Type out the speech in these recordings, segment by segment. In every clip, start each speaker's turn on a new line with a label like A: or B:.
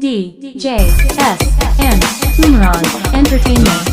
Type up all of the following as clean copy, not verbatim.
A: DJSM Umran Entertainment.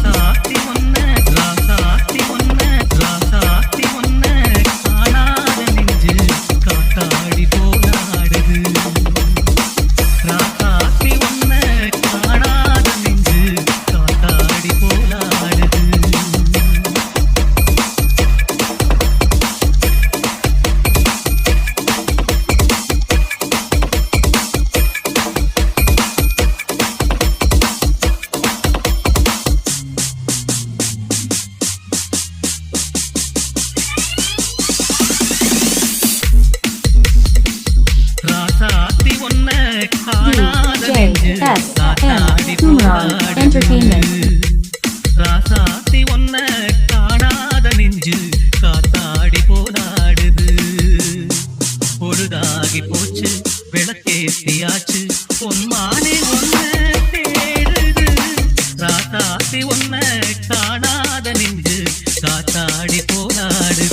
A: DJSM Umran Entertainment.
B: ராசாத்தி ஒன்ன காணாத நெஞ்சு காத்தாடி போனாடுது. பொழுதாகி போச்சு விளக்கேத்தியாச்சு பொன்மானே ஒன்ன தேடுது. ராசாத்தி ஒன்ன காணாத நெஞ்சு காத்தாடி போனாடுது.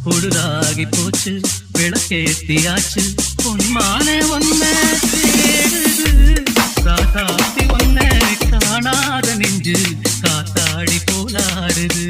B: பொழுதாகி போச்சு விளக்கேத்தியாச்சு பொன்மானே ஒன்ன தேடுது. ராசாத்தி ஒன்ன காணாத நெஞ்சு காத்தாடி போலாடுது.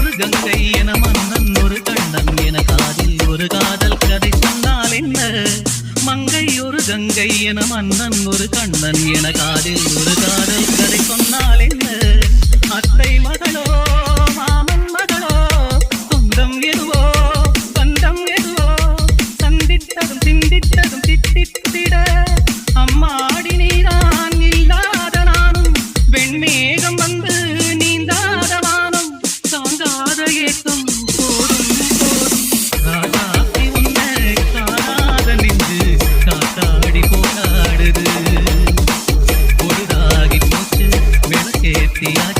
B: கங்கை என மன்னன் ஒரு கண்ணன் என காதில் ஒரு காதல் கதை சொன்னால் என்ன? மங்கை ஒரு கங்கை என மன்னன் ஒரு கண்ணன் என காதில் ஒரு காதல் கதை சொன்னால் என்ன? அத்தை மகளோ மாமன் மகளோ சொந்தம் எதுவோ பந்தம் எதுவோ சந்தித்ததும் சிந்தித்ததும் திட்டித்திட அம்மாடி நீதான் இல்லாத நானும் வெண்மேகம் வந்து நீந்தாத வானம் தாங்காத ஏக்கம் போதும் போதும். ராசாத்தி உன்ன காணாத நெஞ்சு காத்தாடி போராடுது. பொழுதாகி போச்சு விளக்கேத்தியாச்சு